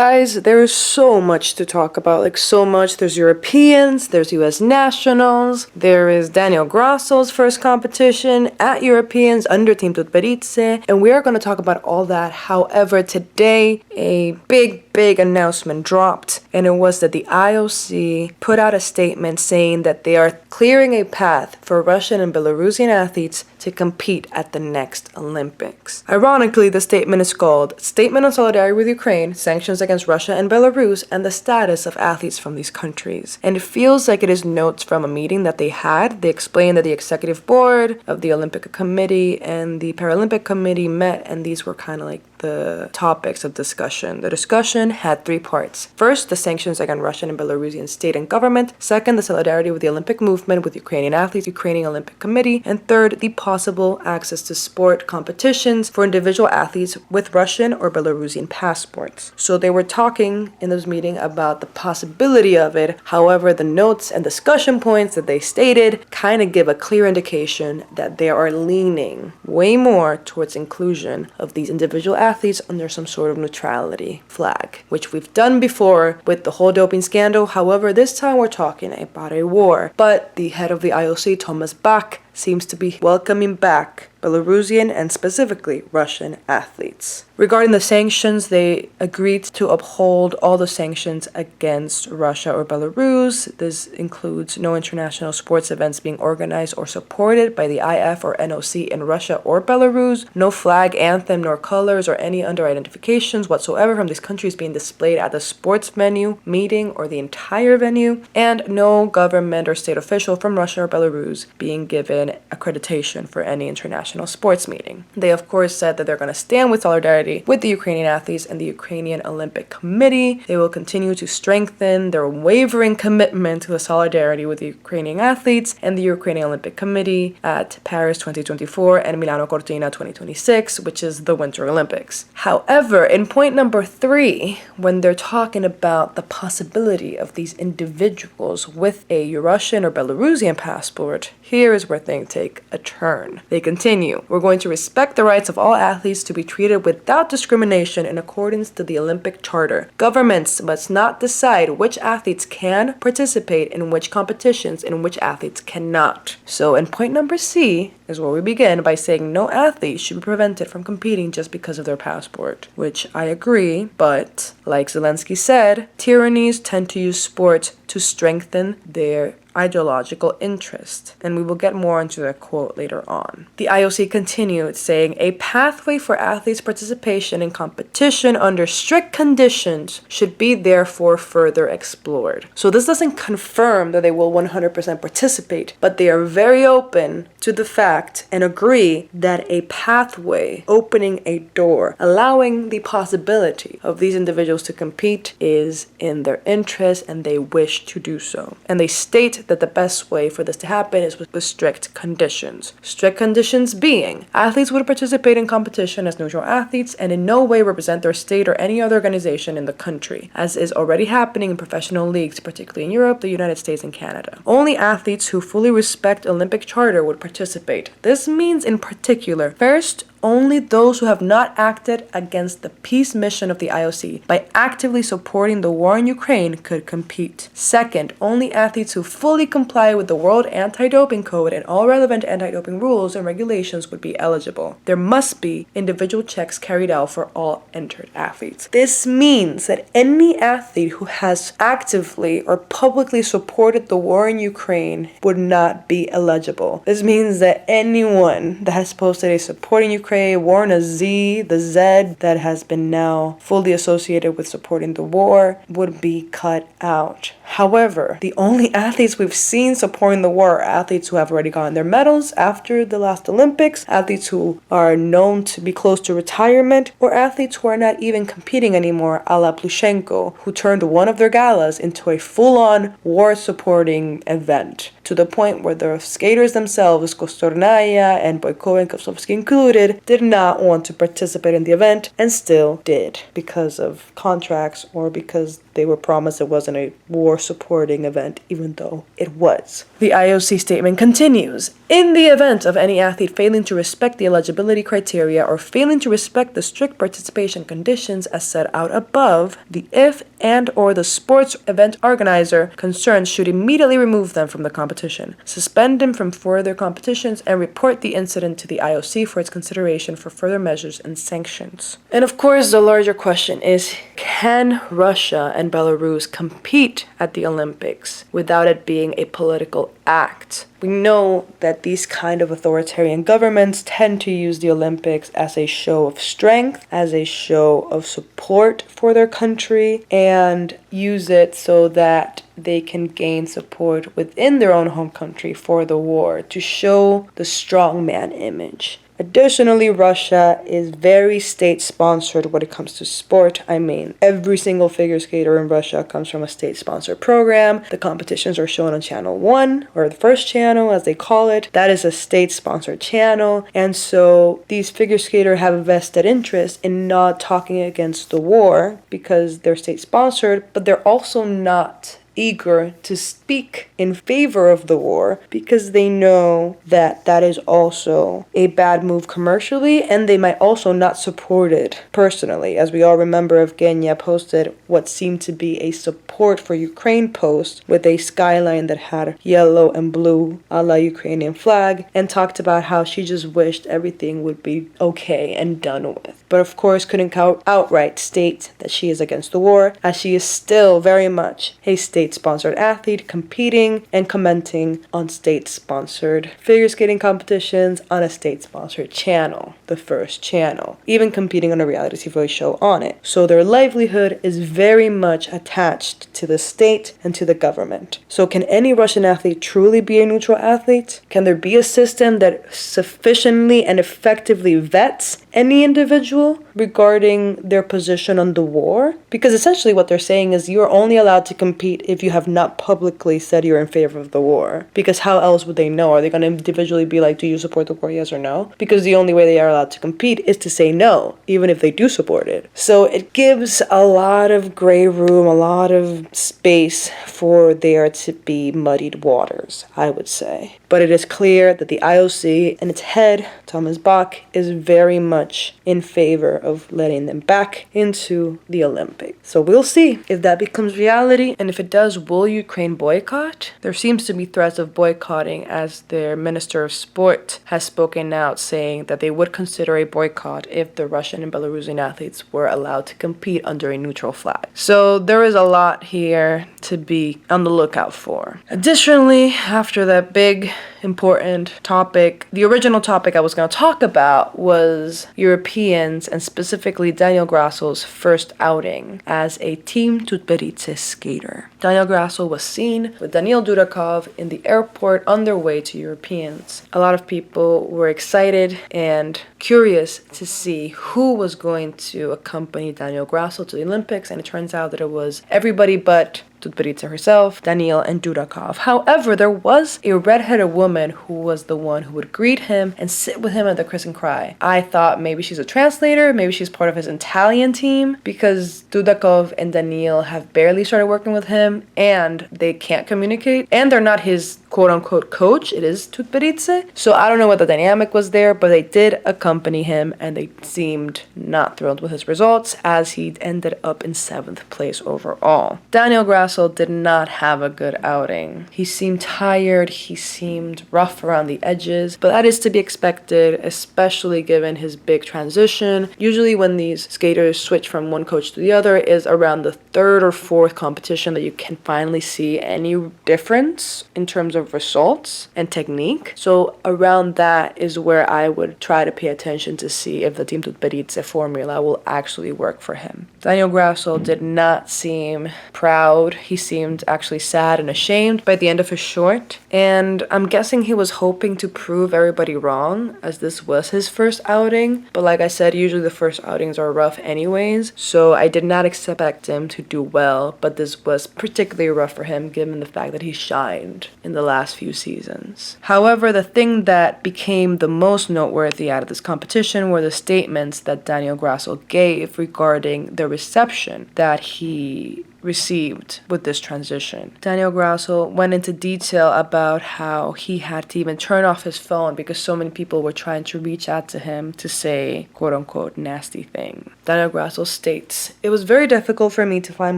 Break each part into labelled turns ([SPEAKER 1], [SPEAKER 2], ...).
[SPEAKER 1] Guys, there is so much to talk about, like so much. There's Europeans, there's US nationals, there is Daniel Grassl's first competition at Europeans under Team Tutberidze, and we are going to talk about all that. However, today a big announcement dropped, and it was that the IOC put out a statement saying that they are clearing a path for Russian and Belarusian athletes to compete at the next Olympics. Ironically, the statement is called Statement on Solidarity with Ukraine, Sanctions Against Russia and Belarus, and the Status of Athletes from These Countries. And it feels like it is notes from a meeting that they had. They explained that the Executive Board of the Olympic Committee and the Paralympic Committee met, and these were kind of like the topics of discussion. The discussion had three parts. First, the sanctions against Russian and Belarusian state and government. Second, the solidarity with the Olympic movement with Ukrainian athletes, Ukrainian Olympic Committee. And third, the possible access to sport competitions for individual athletes with Russian or Belarusian passports. So they were talking in this meeting about the possibility of it. However, the notes and discussion points that they stated kind of give a clear indication that they are leaning way more towards inclusion of these individual athletes under some sort of neutrality flag, which we've done before with the whole doping scandal. However, this time we're talking about a war. But the head of the IOC, Thomas Bach, seems to be welcoming back Belarusian and specifically Russian athletes. Regarding the sanctions, they agreed to uphold all the sanctions against Russia or Belarus. This includes no international sports events being organized or supported by the IF or NOC in Russia or Belarus, no flag, anthem, nor colors or any under identifications whatsoever from these countries being displayed at the sports venue, meeting, or the entire venue, and no government or state official from Russia or Belarus being given accreditation for any international sports meeting. They of course said that they're going to stand with solidarity with the Ukrainian athletes and the Ukrainian Olympic Committee. They will continue to strengthen their unwavering commitment to the solidarity with the Ukrainian athletes and the Ukrainian Olympic Committee at Paris 2024 and Milano Cortina 2026, which is the Winter Olympics. However, in point number 3, when they're talking about the possibility of these individuals with a Russian or Belarusian passport, here is where things take a turn. They continue, we're going to respect the rights of all athletes to be treated without discrimination in accordance to the Olympic Charter. Governments must not decide which athletes can participate in which competitions and which athletes cannot. So in point number C is where we begin by saying no athlete should be prevented from competing just because of their passport, which I agree, but like Zelensky said, tyrannies tend to use sport to strengthen their ideological interest, and we will get more into that quote later on. The IOC continued saying, a pathway for athletes' participation in competition under strict conditions should be therefore further explored. So this doesn't confirm that they will 100% participate, but they are very open to the fact and agree that a pathway, opening a door, allowing the possibility of these individuals to compete is in their interest and they wish to do so. And they state that the best way for this to happen is with strict conditions. Strict conditions being, athletes would participate in competition as neutral athletes and in no way represent their state or any other organization in the country, as is already happening in professional leagues, particularly in Europe, the United States, and Canada. Only athletes who fully respect Olympic Charter would participate. This means in particular, first, only those who have not acted against the peace mission of the IOC by actively supporting the war in Ukraine could compete. Second, only athletes who fully comply with the World Anti-Doping Code and all relevant anti-doping rules and regulations would be eligible. There must be individual checks carried out for all entered athletes. This means that any athlete who has actively or publicly supported the war in Ukraine would not be eligible. This means that anyone that has posted a supporting Ukraine, worn a Z, the Z that has been now fully associated with supporting the war, would be cut out. However, the only athletes we've seen supporting the war are athletes who have already gotten their medals after the last Olympics, athletes who are known to be close to retirement, or athletes who are not even competing anymore, a la Plushenko, who turned one of their galas into a full-on war-supporting event, to the point where the skaters themselves, Kostornaya and Boykova and Kosovsky included, did not want to participate in the event and still did because of contracts or because they were promised it wasn't a war-supporting event, even though it was. The IOC statement continues. In the event of any athlete failing to respect the eligibility criteria or failing to respect the strict participation conditions as set out above, the IF and or the sports event organizer concerned should immediately remove them from the competition, suspend them from further competitions, and report the incident to the IOC for its consideration for further measures and sanctions. And of course, the larger question is, can Russia and Belarus compete at the Olympics without it being a political act? We know that these kind of authoritarian governments tend to use the Olympics as a show of strength, as a show of support for their country, and use it so that they can gain support within their own home country for the war, to show the strongman image. Additionally, Russia is very state-sponsored when it comes to sport. I mean, every single figure skater in Russia comes from a state-sponsored program. The competitions are shown on Channel 1, or the first channel as they call it. That is a state-sponsored channel. And so these figure skaters have a vested interest in not talking against the war because they're state-sponsored, but they're also not eager to speak in favor of the war because they know that that is also a bad move commercially, and they might also not support it personally. As we all remember, Evgenia posted what seemed to be a support for Ukraine post with a skyline that had yellow and blue a la Ukrainian flag, and talked about how she just wished everything would be okay and done with. But of course couldn't outright state that she is against the war, as she is still very much a state-sponsored athlete competing and commenting on state-sponsored figure skating competitions on a state-sponsored channel, the first channel, even competing on a reality TV show on it. So their livelihood is very much attached to the state and to the government. So can any Russian athlete truly be a neutral athlete? Can there be a system that sufficiently and effectively vets any individual regarding their position on the war? Because essentially what they're saying is you're only allowed to compete if you have not publicly said you're in favor of the war. Because how else would they know? Are they going to individually be like, do you support the war, yes or no? Because the only way they are allowed to compete is to say no, even if they do support it. So it gives a lot of gray room, a lot of space for there to be muddied waters, I would say. But it is clear that the IOC and its head, Thomas Bach, is very much in favor of letting them back into the Olympics. So we'll see if that becomes reality, and if it does, will Ukraine boycott? There seems to be threats of boycotting, as their Minister of Sport has spoken out saying that they would consider a boycott if the Russian and Belarusian athletes were allowed to compete under a neutral flag. So there is a lot here to be on the lookout for. Additionally, after that big important topic, the original topic I was going to talk about was Europeans, and specifically Daniel Grassl's first outing as a Team Tutberidze skater. Daniel Grasso was seen with Daniil Dudakov in the airport on their way to Europeans. A lot of people were excited and curious to see who was going to accompany Daniel Grasso to the Olympics, and it turns out that it was everybody but Tutberidze herself, Daniil, and Dudakov. However, there was a redheaded woman who was the one who would greet him and sit with him at the kiss and cry. I thought maybe she's a translator, maybe she's part of his Italian team, because Dudakov and Daniil have barely started working with him, and they can't communicate, and they're not his quote-unquote coach. It is Tutberidze. So I don't know what the dynamic was there, but they did accompany him, and they seemed not thrilled with his results, as he ended up in 7th place overall. Daniel Grasso did not have a good outing. He seemed tired, he seemed rough around the edges, but that is to be expected, especially given his big transition. Usually when these skaters switch from one coach to the other is around the 3rd or 4th competition that you can finally see any difference in terms of results and technique. So around that is where I would try to pay attention to see if the Team Tutberidze formula will actually work for him. Daniel Grasso did not seem proud. He seemed actually sad and ashamed by the end of his short, and I'm guessing he was hoping to prove everybody wrong, as this was his first outing. But like I said, usually the first outings are rough anyways, so I did not expect him to do well, but this was particularly rough for him given the fact that he shined in the last few seasons. However, the thing that became the most noteworthy out of this competition were the statements that Daniel Grasso gave regarding the reception that he received with this transition. Daniel Grasso went into detail about how he had to even turn off his phone because so many people were trying to reach out to him to say, quote unquote, nasty thing. Daniel Grasso states, "It was very difficult for me to find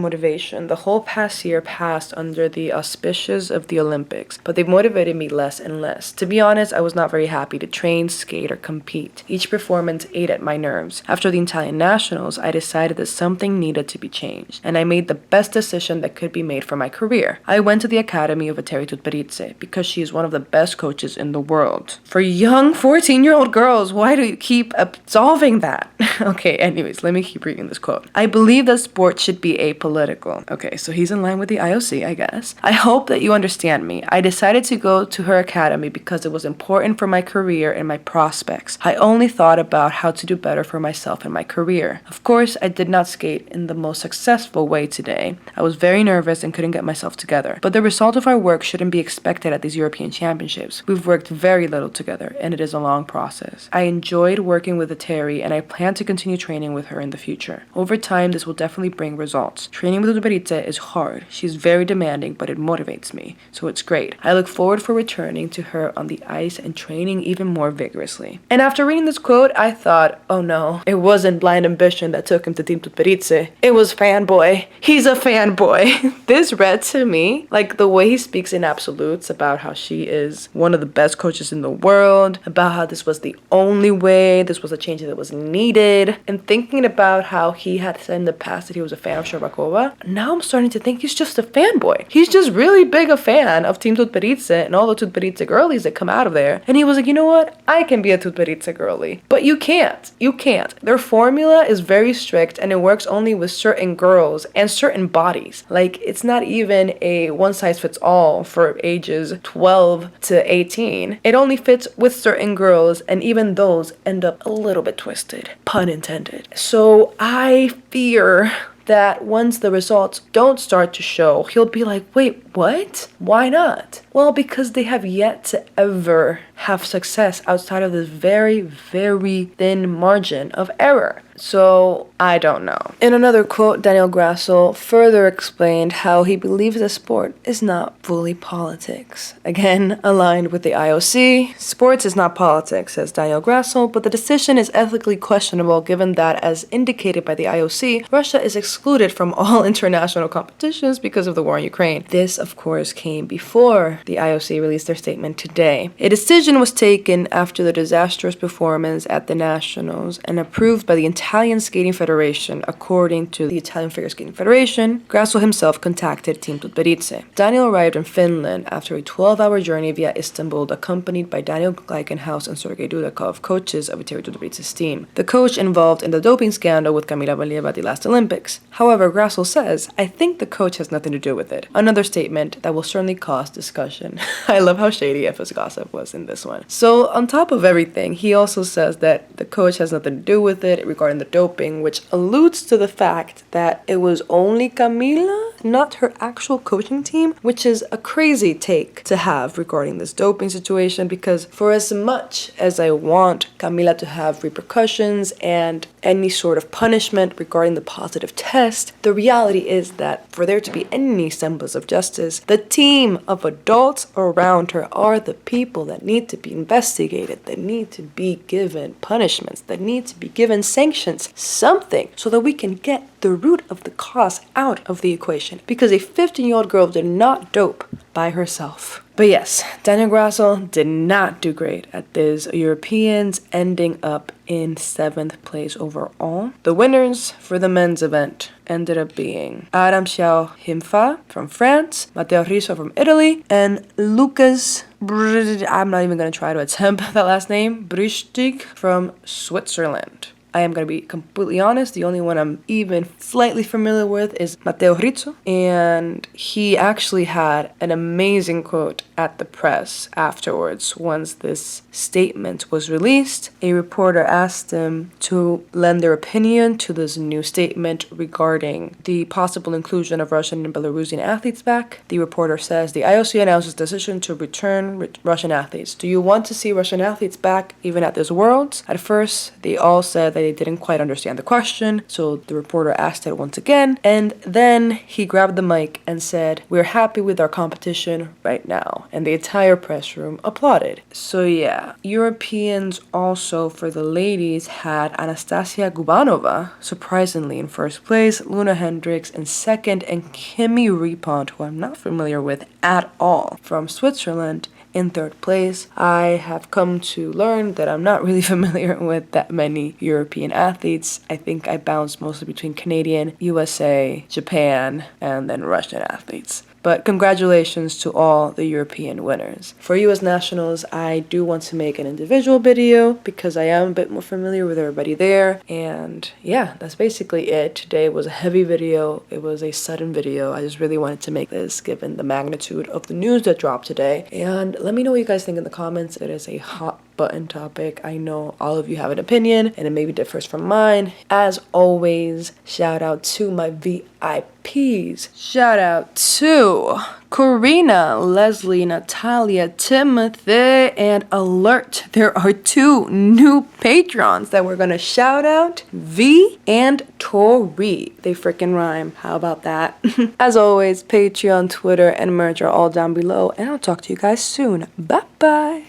[SPEAKER 1] motivation. The whole past year passed under the auspices of the Olympics, but they motivated me less and less. To be honest, I was not very happy to train, skate, or compete. Each performance ate at my nerves. After the Italian nationals, I decided that something needed to be changed, and I made the best decision that could be made for my career. I went to the academy of Eteri Tutberidze because she is one of the best coaches in the world." For young 14-year-old girls, why do you keep absolving that? Okay, anyways, let me keep reading this quote. "I believe that sports should be apolitical." Okay, so he's in line with the IOC, I guess. "I hope that you understand me. I decided to go to her academy because it was important for my career and my prospects. I only thought about how to do better for myself and my career. Of course, I did not skate in the most successful way today. I was very nervous and couldn't get myself together. But the result of our work shouldn't be expected at these European Championships. We've worked very little together, and it is a long process. I enjoyed working with Eteri, and I plan to continue training with her in the future. Over time, this will definitely bring results. Training with Tutberidze is hard. She's very demanding, but it motivates me, so it's great. I look forward for returning to her on the ice and training even more vigorously." And after reading this quote, I thought, oh no, it wasn't blind ambition that took him to Team Tutberidze. It was fanboy. He's a fanboy. This read to me like the way he speaks in absolutes about how she is one of the best coaches in the world, about how this was the only way, this was a change that was needed, and thinking about how he had said in the past that he was a fan of Shabakova. Now I'm starting to think he's just a fanboy. He's just really big a fan of Team Tutberidze and all the Tutberidze girlies that come out of there. And he was like, you know what? I can be a Tutberidze girly. But you can't. You can't. Their formula is very strict and it works only with certain girls and certain bodies. Like, it's not even a one-size-fits-all for ages 12 to 18. It only fits with certain girls, and even those end up a little bit twisted. Pun intended. So I fear that once the results don't start to show, he'll be like, wait, what? Why not? Well, because they have yet to ever have success outside of this very, very thin margin of error. So, I don't know. In another quote, Daniel Grasso further explained how he believes the sport is not fully politics. Again, aligned with the IOC, sports is not politics, says Daniel Grasso, but the decision is ethically questionable given that, as indicated by the IOC, Russia is excluded from all international competitions because of the war in Ukraine. This, of course, came before the IOC released their statement today. A decision was taken after the disastrous performance at the Nationals and approved by the Italian Skating Federation. According to the Italian Figure Skating Federation, Grasso himself contacted Team Tutberidze. Daniel arrived in Finland after a 12-hour journey via Istanbul, accompanied by Daniel Gleikenhaus and Sergei Dudakov, coaches of Eteri Tutberidze's team. The coach involved in the doping scandal with Kamila Valieva at the last Olympics. However, Grasso says, "I think the coach has nothing to do with it." Another statement that will certainly cause discussion. I love how shady FS Gossip was in this one. So, on top of everything, he also says that the coach has nothing to do with it regarding the doping, which alludes to the fact that it was only Kamila, not her actual coaching team, which is a crazy take to have regarding this doping situation, because for as much as I want Kamila to have repercussions and any sort of punishment regarding the positive test, the reality is that for there to be any semblance of justice, the team of adults around her are the people that need to be investigated, that need to be given punishments, that need to be given sanctions, something, so that we can get the root of the cause out of the equation. Because a 15-year-old girl did not dope by herself. But yes, Daniel Grasso did not do great at this Europeans, ending up in 7th place overall. The winners for the men's event ended up being Adam Xiao Himfa from France, Matteo Riso from Italy, and Lucas, I'm not even going to try to attempt that last name, Brichtig from Switzerland. I am going to be completely honest, the only one I'm even slightly familiar with is Matteo Rizzo, and he actually had an amazing quote at the press afterwards. Once this statement was released, a reporter asked him to lend their opinion to this new statement regarding the possible inclusion of Russian and Belarusian athletes back. The reporter says, "The IOC announces decision to return Russian athletes. Do you want to see Russian athletes back even at this Worlds?" At first, they all said they they didn't quite understand the question, so the reporter asked it once again, and then he grabbed the mic and said, "We're happy with our competition right now," and the entire press room applauded. So yeah, Europeans also for the ladies had Anastasia Gubanova, surprisingly in first place, Luna Hendricks in second, and Kimi Repont, who I'm not familiar with at all, from Switzerland, in third place. I have come to learn that I'm not really familiar with that many European athletes. I think I bounce mostly between Canadian, USA, Japan, and then Russian athletes. But congratulations to all the European winners. For US nationals, I do want to make an individual video because I am a bit more familiar with everybody there. And yeah, that's basically it. Today was a heavy video. It was a sudden video. I just really wanted to make this given the magnitude of the news that dropped today. And let me know what you guys think in the comments. It is a hot button topic. I know all of you have an opinion and it maybe differs from mine. As always, shout out to my VIPs. Shout out to Karina, Leslie, Natalia, Timothy, and Alert. There are 2 new patrons that we're gonna shout out, V and Tori. They freaking rhyme. How about that? As always, Patreon, Twitter, and merch are all down below, and I'll talk to you guys soon. Bye bye.